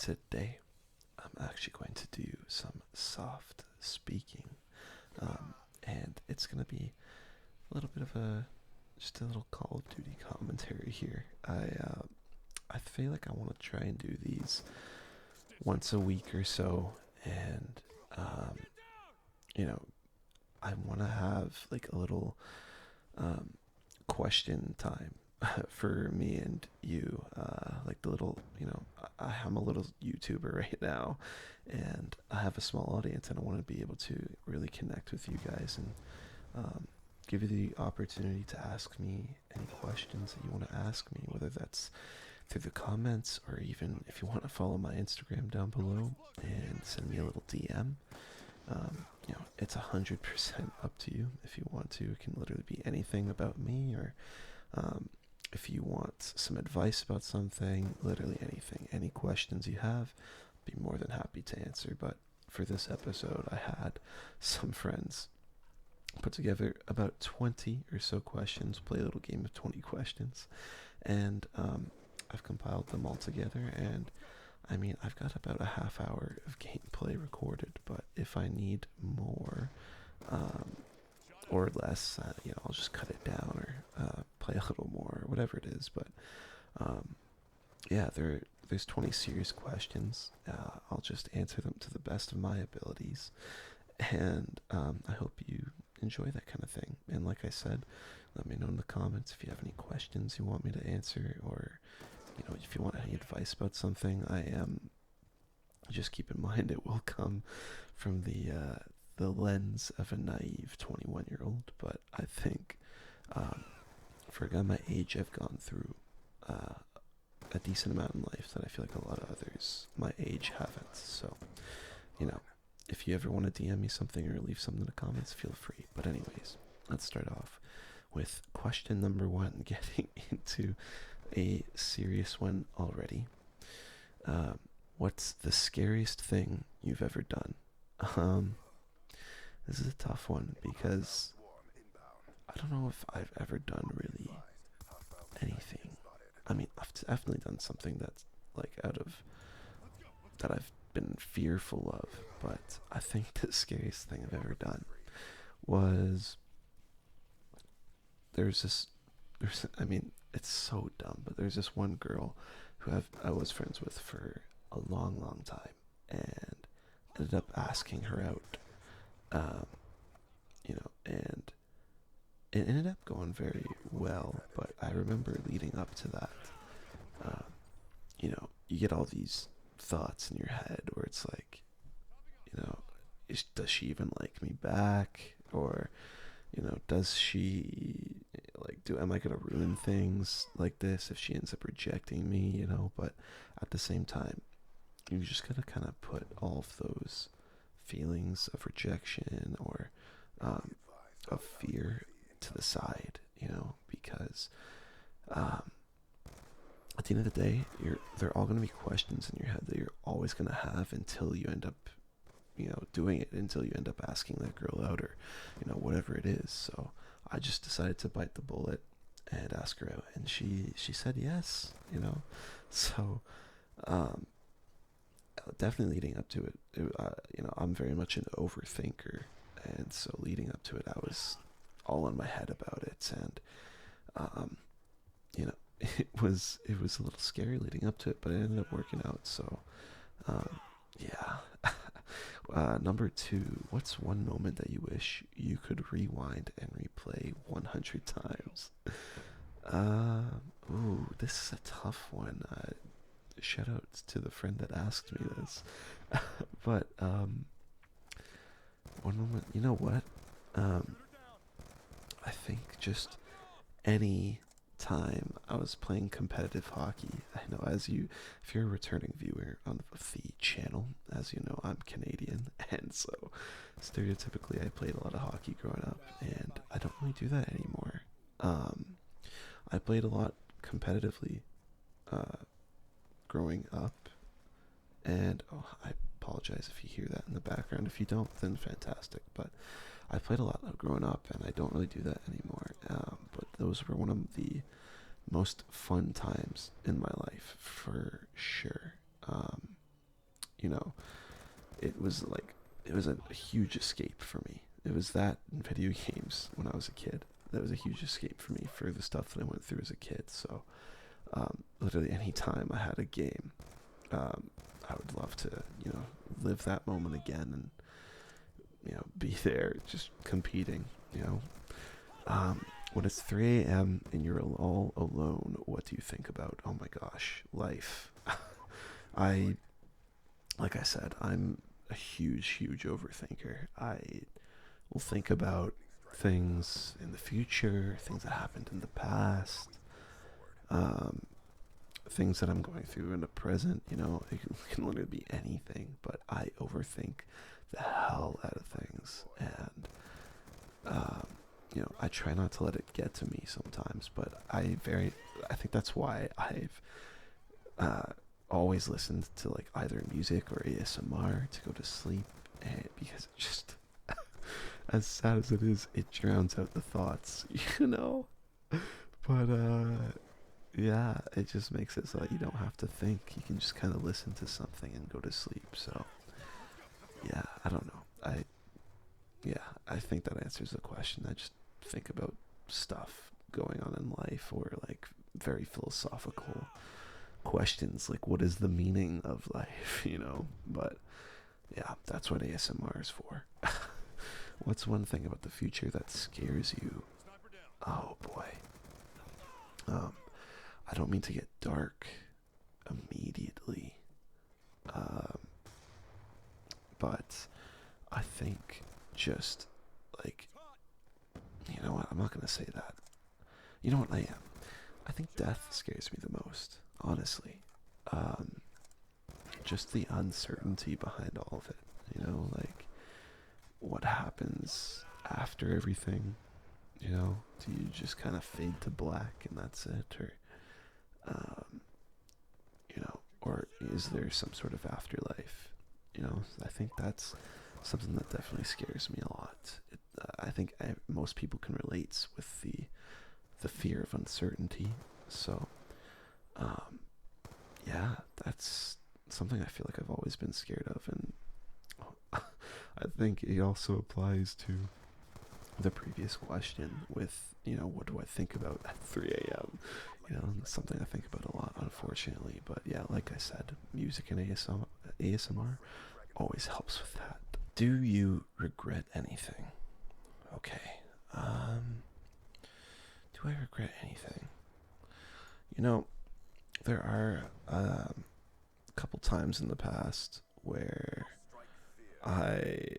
today I'm actually going to do some soft speaking, and it's gonna be a little bit of a just a little Call of Duty commentary here. I feel like I want to try and do these once a week or so, and um, you know, I want to have like a little um, question time for me and you. Like the little, I'm a little YouTuber right now, and I have a small audience, and I want to be able to really connect with you guys and give you the opportunity to ask me any questions that you want to ask me, whether that's through the comments or even if you want to follow my Instagram down below and send me a little DM. It's 100% up to you if you want to. It can literally be anything about me, or if you want some advice about something, literally anything. Any questions you have, I'd be more than happy to answer. But for this episode, I had some friends put together about 20 or so questions, play a little game of 20 questions, and I've compiled them all together. And I mean, I've got about a half hour of gameplay recorded, but if I need more um, or less, I'll just cut it down or play a little more, or whatever it is. But um, yeah, there's 20 serious questions. I'll just answer them to the best of my abilities, and I hope you enjoy that kind of thing. And like I said, let me know in the comments if you have any questions you want me to answer, or if you want any advice about something. I am Just keep in mind it will come from the lens of a naive 21-year-old. But I think for a guy my age, I've gone through a decent amount in life that I feel like a lot of others my age haven't. So, you know, if you ever want to DM me something or leave something in the comments, feel free. But anyways, let's start off with question number one, getting into a serious one already. What's the scariest thing you've ever done? Um, this is a tough one because I don't know if I've ever done really anything. I mean, I've definitely done something that's like out of that I've been fearful of, but I think the scariest thing I've ever done was there's this I mean, it's so dumb, but there's this one girl who I was friends with for a long, long time, and ended up asking her out. Um, and it ended up going very well. But I remember leading up to that, um, you get all these thoughts in your head where it's like, does she even like me back, or does she like do am I gonna ruin things like this if she ends up rejecting me, but at the same time, you just gotta kind of put all of those feelings of rejection or um, of fear to the side, because um, at the end of the day, they're all gonna be questions in your head that you're always gonna have until you end up doing it, until you end up asking that girl out, or whatever it is. So I just decided to bite the bullet and ask her out, and she said yes. So um, definitely leading up to I'm very much an overthinker, and so leading up to it, I was all in my head about it, and um, it was a little scary leading up to it, but it ended up working out. So yeah. Number two, what's one moment that you wish you could rewind and replay 100 times? This is a tough one. Shout out to the friend that asked me this. But, one moment, you know what? I think just any time I was playing competitive hockey. I know, if you're a returning viewer on the channel, as you know, I'm Canadian, and so stereotypically I played a lot of hockey growing up, and I don't really do that anymore. I played a lot competitively growing up, and I apologize if you hear that in the background. If you don't, then fantastic. But I played a lot growing up, and I don't really do that anymore. But those were one of the most fun times in my life, for sure. You know, it was like it was a huge escape for me. It was that in video games when I was a kid. That was a huge escape for me for the stuff that I went through as a kid. So literally any time I had a game, I would love to, live that moment again and be there, just competing. When it's 3 a.m. and you're all alone, what do you think about? Oh my gosh, life. I, like I said, I'm a huge overthinker. I will think about things in the future, things that happened in the past, um, things that I'm going through in the present. It can literally be anything, but I overthink the hell out of things, and um, I try not to let it get to me sometimes. But I think that's why I've always listened to like either music or ASMR to go to sleep, and because it just as sad as it is, it drowns out the thoughts, But yeah, it just makes it so that you don't have to think. You can just kind of listen to something and go to sleep. So yeah, I don't know. I think that answers the question. I just think about stuff going on in life, or like very philosophical questions, like what is the meaning of life, But yeah, that's what ASMR is for. What's one thing about the future that scares you? Oh boy. I don't mean to get dark immediately. Um, but I think just like, you know what? I'm not going to say that. You know what I am? I think death scares me the most, honestly. Um, just the uncertainty behind all of it, like what happens after everything, do you just kind of fade to black and that's it, or um, or is there some sort of afterlife? I think that's something that definitely scares me a lot. I think most people can relate with the fear of uncertainty. So, yeah, that's something I feel like I've always been scared of, and I think it also applies to the previous question with, what do I think about at 3 a.m.? It's something I think about a lot, unfortunately. But yeah, like I said, music and ASMR always helps with that. Do you regret anything? Okay. Do I regret anything? There are a couple times in the past where I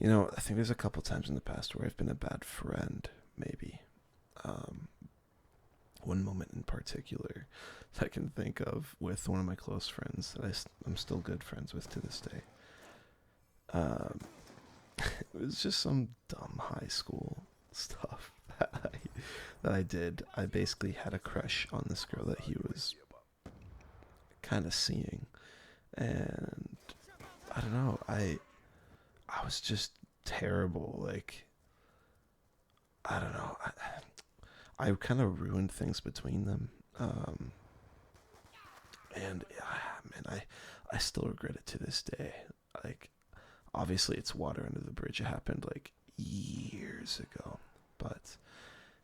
I think there's a couple times in the past where I've been a bad friend, maybe. Um, One moment in particular that I can think of with one of my close friends that I'm still good friends with to this day. Um, it was just some dumb high school stuff that I did. I basically had a crush on this girl that he was kind of seeing, and I don't know. I was just terrible. Like, I don't know. I kind of ruined things between them. And yeah, man, I still regret it to this day. Like, obviously, it's water under the bridge. It happened like years ago, but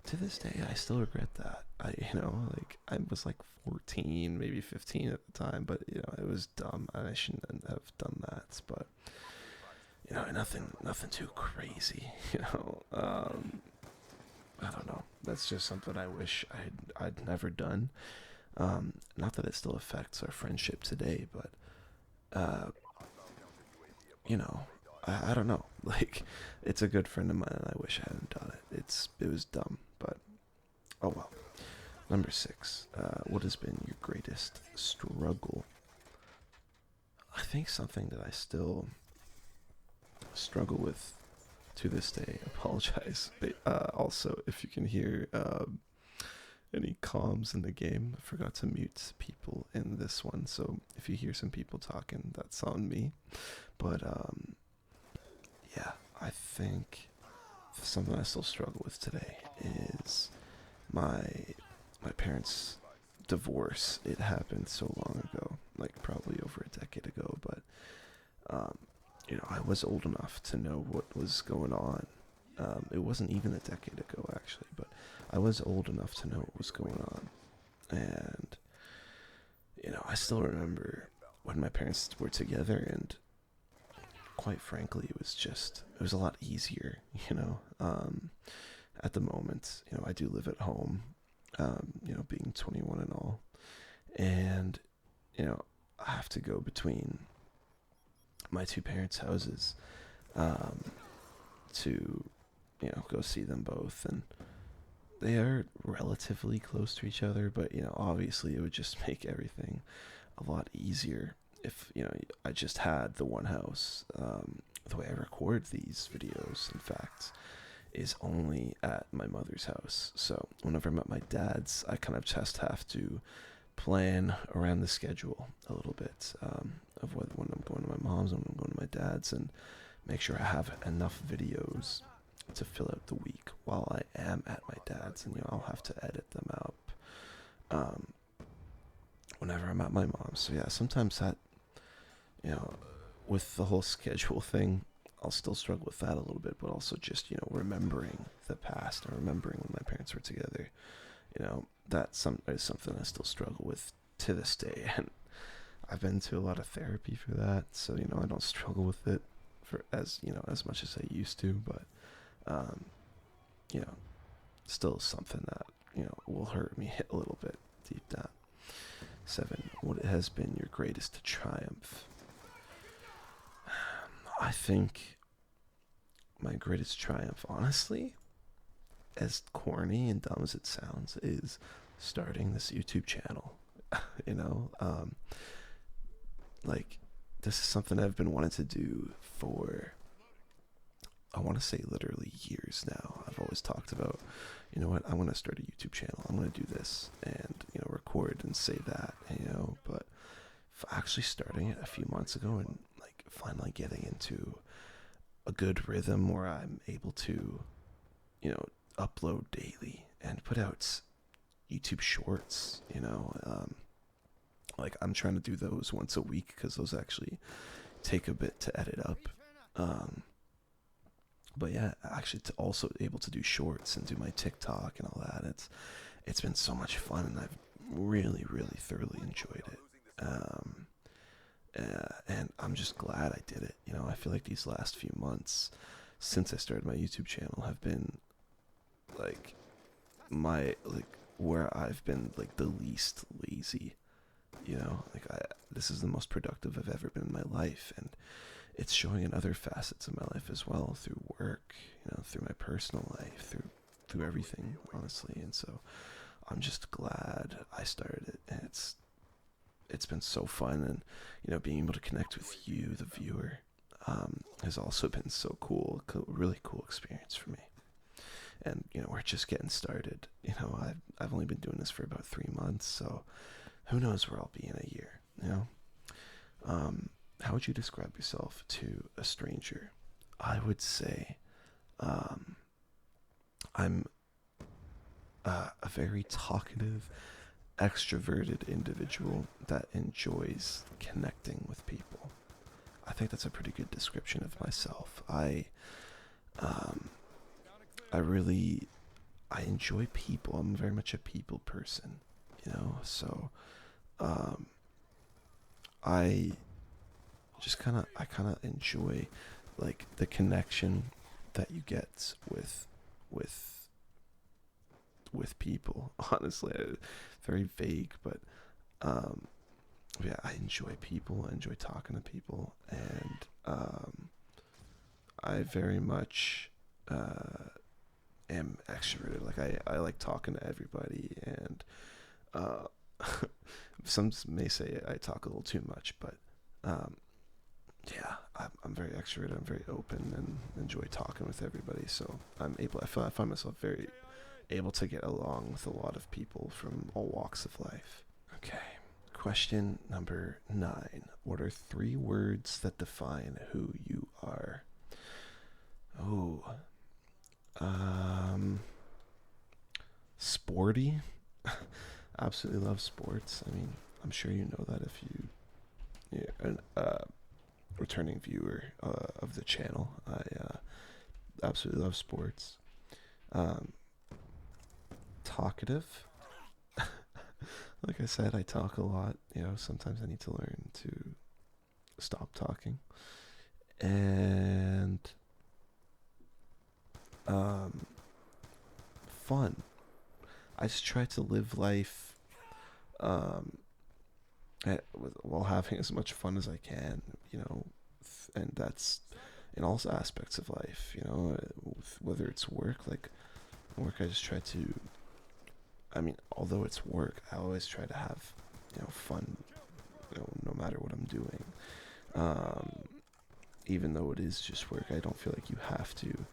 to this day, I still regret that. Like I was like 14, maybe 15 at the time, but it was dumb, and I shouldn't have done that. But nothing too crazy. I don't know. That's just something I wish I'd never done. Not that it still affects our friendship today, but uh, you know, I don't know. Like, it's a good friend of mine, and I wish I hadn't done it. It was dumb, but oh well. Number 6. What has been your greatest struggle? I think something that I still struggle with to this day. Apologize. But, also, if you can hear any comms in the game, I forgot to mute people in this one. So if you hear some people talking, that's on me. But yeah, I think something I still struggle with today is my parents' divorce. It happened so long ago, Um, I was old enough to know what was going on. It wasn't even a decade ago, actually, but I was old enough to know what was going on. And, I still remember when my parents were together, and quite frankly, it was a lot easier, at the moment. I do live at home, being 21 and all. And, I have to go between my two parents' houses um, to, go see them both. And they are relatively close to each other, but, obviously it would just make everything a lot easier if, I just had the one house. The way I record these videos, in fact, is only at my mother's house. So whenever I'm at my dad's, I kind of just have to plan around the schedule a little bit, of when I'm going to my mom's and when I'm going to my dad's, and make sure I have enough videos to fill out the week while I am at my dad's, and I'll have to edit them out um, whenever I'm at my mom's. So yeah, sometimes that, you know with the whole schedule thing, I'll still struggle with that a little bit, but also just remembering the past and remembering when my parents were together. That is something I still struggle with to this day, and I've been to a lot of therapy for that, so I don't struggle with it for as much as I used to, but um, you know, still something that will hurt me a little bit deep down. 7. What has been your greatest triumph? I think my greatest triumph, honestly, as corny and dumb as it sounds, is starting this YouTube channel. you know, um, like this is something I've been wanting to do for, I want to say, literally years now. I've always talked about, I want to start a YouTube channel. I'm going to do this and record and say that. But actually starting it a few months ago and like finally getting into a good rhythm where I'm able to, upload daily and put out YouTube shorts. Like I'm trying to do those once a week because those actually take a bit to edit up. Um, but yeah, actually to also able to do shorts and do my TikTok and all that. It's been so much fun, and I've really, really thoroughly enjoyed it. Um, and I'm just glad I did it. I feel like these last few months since I started my YouTube channel have been like where I've been like the least lazy. This is the most productive I've ever been in my life, and it's showing in other facets of my life as well, through work, through my personal life, through everything, honestly. And so I'm just glad I started it, and it's been so fun. And being able to connect with you, the viewer, has also been so cool, really cool experience for me. And we're just getting started. I've only been doing this for about 3 months, so who knows where I'll be in a year. How would you describe yourself to a stranger? I would say, I'm a very talkative, extroverted individual that enjoys connecting with people. I think that's a pretty good description of myself. Um, I enjoy people. I'm very much a people person, So, um, I I kind of enjoy like the connection that you get with with people. Honestly, very vague, but um, yeah, I enjoy people. I enjoy talking to people, and I very much am extroverted. Like I like talking to everybody, and uh, some may say I talk a little too much, but um, yeah, I'm very extroverted. I'm very open and enjoy talking with everybody. So I find myself very able to get along with a lot of people from all walks of life. Okay. Question number 9. What are 3 words that define who you are? Oh, um, sporty. Absolutely love sports. I mean, I'm sure you know that if you, yeah, and returning viewer of the channel. I absolutely love sports. Um, Talkative. Like I said, I talk a lot. Sometimes I need to learn to stop talking. And um, fun. I just try to live life um, while having as much fun as I can. And that's in all aspects of life. Whether it's work, like work, I just try to. I mean, although it's work, I always try to have fun. No matter what I'm doing. Um, Even though it is just work, I don't feel like you have to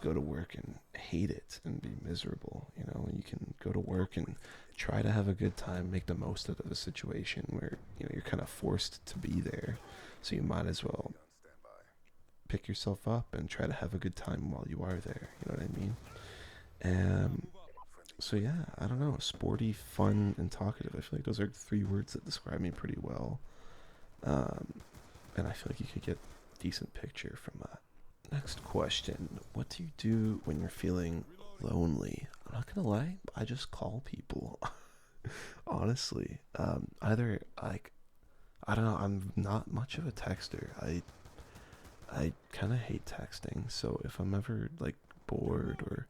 go to work and hate it and be miserable. You can go to work and try to have a good time, make the most out of a situation where you're kind of forced to be there, so you might as well pick yourself up and try to have a good time while you are there. You know what I mean? So yeah, I don't know, sporty, fun, and talkative. I feel like those are three words that describe me pretty well. Um, and I feel like you could get a decent picture from that. Next question. What do you do when you're feeling lonely? I'm not gonna lie, I just call people. Honestly. Either like I don't know, I'm not much of a texter. I kinda hate texting, so if I'm ever like bored or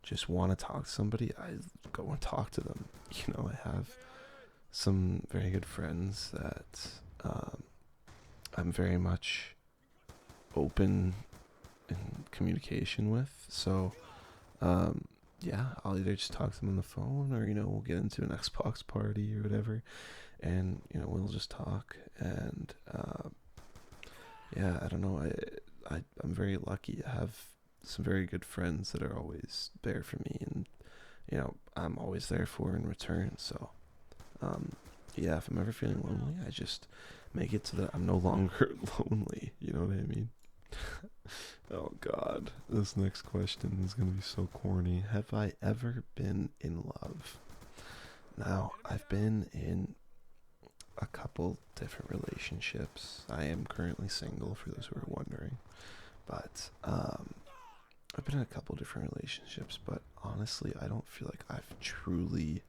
just want to talk to somebody, I go and talk to them. I have some very good friends that um, I'm very much open in communication with. So, um, yeah, I'll either just talk to them on the phone or, we'll get into an Xbox party or whatever. And, we'll just talk. And, yeah, I don't know. I'm very lucky. I have some very good friends that are always there for me. And, I'm always there for in return. So, yeah, if I'm ever feeling lonely, I just make it so that I'm no longer lonely. You know what I mean? Oh God, this next question is gonna be so corny. Have I ever been in love? Now, I've been in a couple different relationships. I am currently single, for those who are wondering. But I've been in a couple different relationships. But honestly, I don't feel like I've truly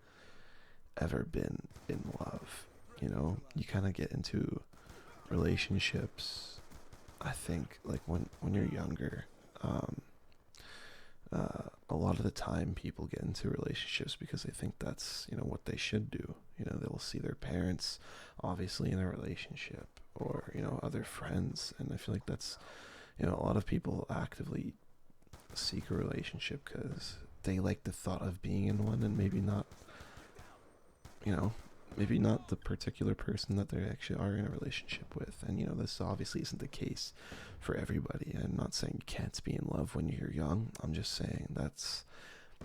ever been in love. You kind of get into relationships. I think like when you're younger, a lot of the time people get into relationships because they think that's what they should do. They'll see their parents obviously in a relationship, or other friends, and I feel like that's a lot of people actively seek a relationship because they like the thought of being in one, and you know maybe not the particular person that they actually are in a relationship with. And this obviously isn't the case for everybody. I'm not saying you can't be in love when you're young. I'm just saying that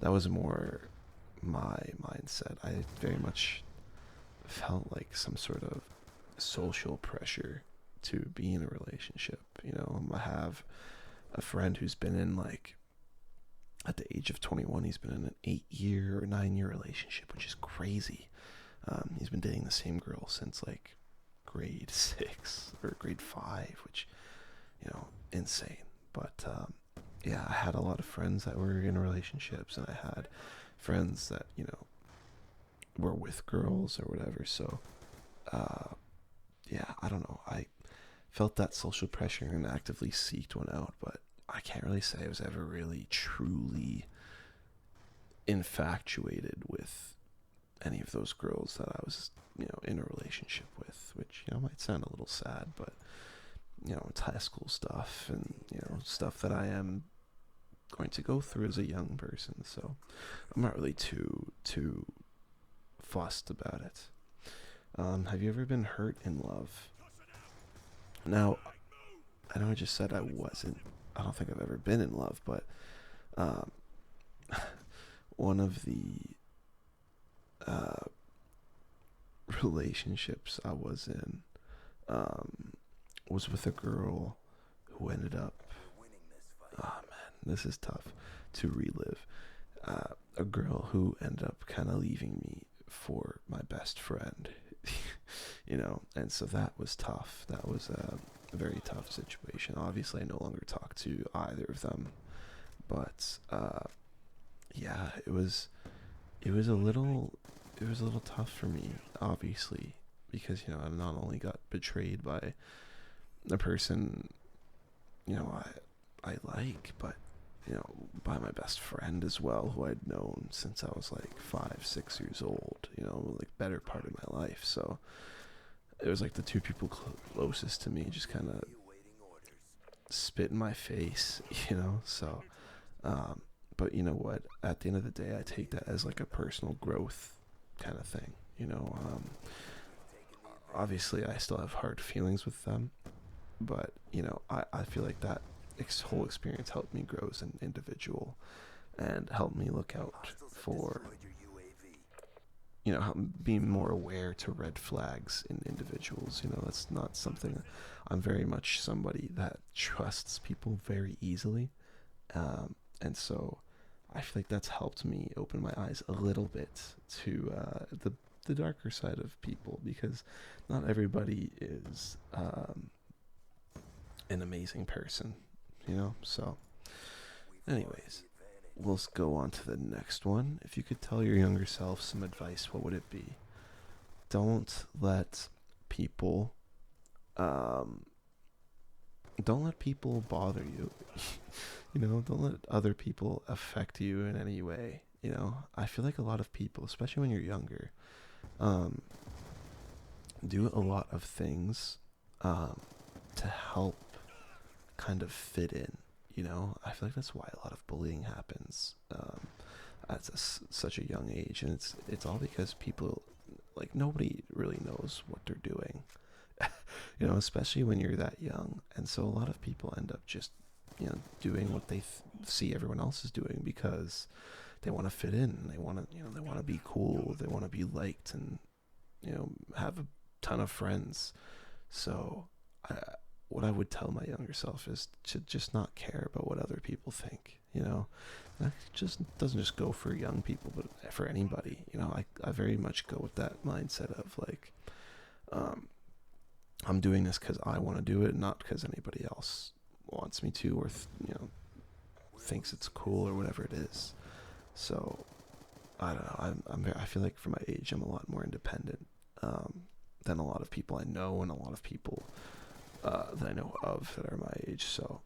was more my mindset. I very much felt like some sort of social pressure to be in a relationship. I have a friend who's been in, like, at the age of 21, he's been in an 8-year or 9-year relationship, which is crazy. He's been dating the same girl since like grade 6 or grade 5, which, insane. But yeah, I had a lot of friends that were in relationships, and I had friends that, were with girls or whatever. So, yeah, I don't know. I felt that social pressure and actively seeked one out, but I can't really say I was ever really truly infatuated with any of those girls that I was, in a relationship with, which, might sound a little sad, but, it's high school stuff and, stuff that I am going to go through as a young person, so I'm not really too fussed about it. Have you ever been hurt in love? Now, I know I just said I don't think I've ever been in love, but, um, one of the relationships I was in was with a girl who ended up, oh man, this is tough to relive. A girl who ended up kind of leaving me for my best friend, and so that was tough. That was a very tough situation. Obviously, I no longer talk to either of them, but yeah, it was a little tough for me, obviously, because I not only got betrayed by a person I like, but by my best friend as well, who I'd known since I was like 5, 6 years old. Like better part of my life. So it was like the two people closest to me just kind of spit in my face. So um, but you know what? At the end of the day, I take that as like a personal growth kind of thing. Obviously, I still have hard feelings with them, but I feel like that whole experience helped me grow as an individual and helped me look out for being more aware to red flags in individuals. That's not something. I'm very much somebody that trusts people very easily, and so I feel like that's helped me open my eyes a little bit to the darker side of people, because not everybody is an amazing person. So anyways, we'll go on to the next one. If you could tell your younger self some advice, what would it be? Don't let people um don't let people bother you. Don't let other people affect you in any way. I feel like a lot of people, especially when you're younger, um do a lot of things um to help kind of fit in. I feel like that's why a lot of bullying happens at such a young age, and it's all because people, like, nobody really knows what they're doing. Especially when you're that young, and so a lot of people end up just doing what they see everyone else is doing because they want to fit in. They want to they want to be cool. They want to be liked, and have a ton of friends. So I, what I would tell my younger self is to just not care about what other people think. That just doesn't just go for young people, but for anybody. I very much go with that mindset of like, um, I'm doing this because I want to do it, not because anybody else wants me to, or thinks it's cool or whatever it is. So I don't know. I feel like for my age, I'm a lot more independent than a lot of people I know, and a lot of people that I know of that are my age. So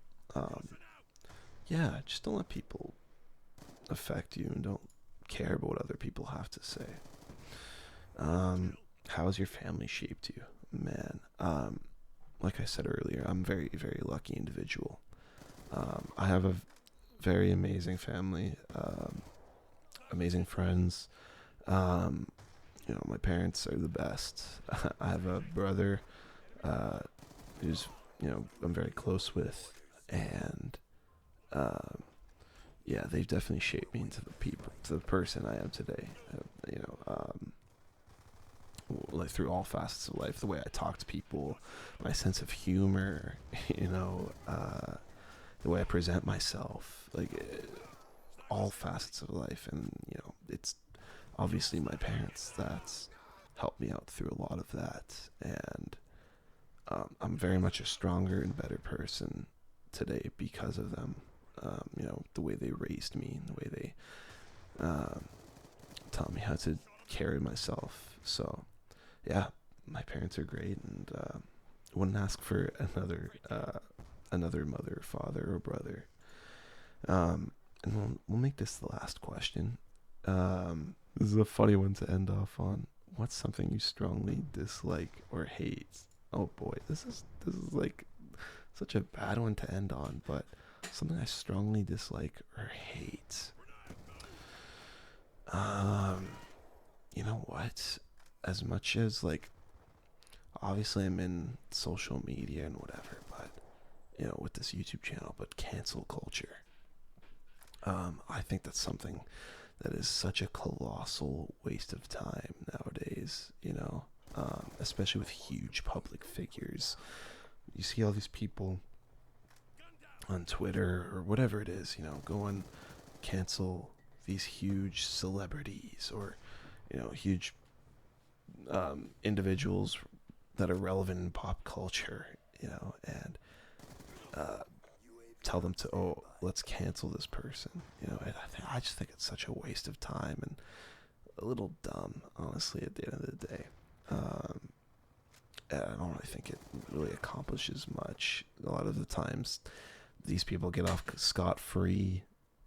yeah, just don't let people affect you, and don't care about what other people have to say. How has your family shaped you? Man, like I said earlier, I'm a very, very lucky individual. I have a very amazing family, amazing friends. Um, my parents are the best. I have a brother uh, who's I'm very close with, and um, yeah, they've definitely shaped me into the person I am today. Like through all facets of life, the way I talk to people, my sense of humor, the way I present myself, like all facets of life, and it's obviously my parents that's helped me out through a lot of that, and I'm very much a stronger and better person today because of them. The way they raised me, and the way they taught me how to carry myself. So yeah, my parents are great, and wouldn't ask for another mother, father, or brother. And we'll make this the last question. This is a funny one to end off on. What's something you strongly dislike or hate? Oh boy, this is like such a bad one to end on, but something I strongly dislike or hate. Um, you know what? As much as, like, obviously I'm in social media and whatever, but with this YouTube channel, but cancel culture. I think that's something that is such a colossal waste of time nowadays. Especially with huge public figures. You see all these people on Twitter or whatever it is, go and cancel these huge celebrities, or huge individuals that are relevant in pop culture. and uh, tell them to, oh, let's cancel this person, and I just think it's such a waste of time and a little dumb, honestly, at the end of the day. Um, and I don't really think it really accomplishes much. A lot of the times, these people get off scot free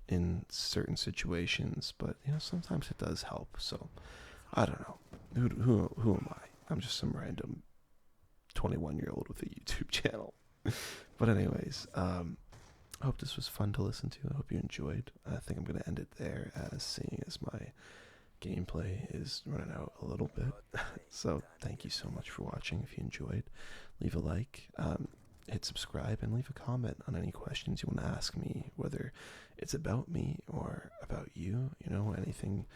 in certain situations, but sometimes it does help. So I don't know. Who am I? I'm just some random 21-year-old with a YouTube channel. But anyways, I hope this was fun to listen to. I hope you enjoyed. I think I'm gonna end it there, as seeing as my gameplay is running out a little bit. So thank you so much for watching. If you enjoyed, leave a like, hit subscribe, and leave a comment on any questions you want to ask me, whether it's about me or about you. Anything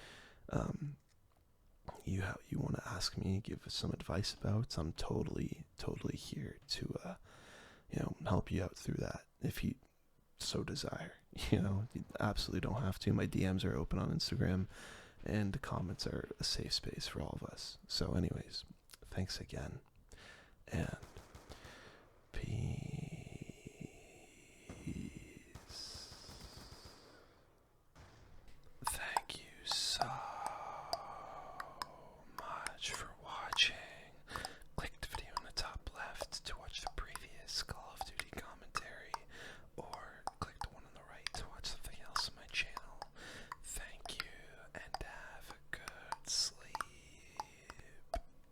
you want to ask me, give us some advice about. I'm totally here to help you out through that if you so desire. You absolutely don't have to. My DMs are open on Instagram, and the comments are a safe space for all of us. So anyways, thanks again, and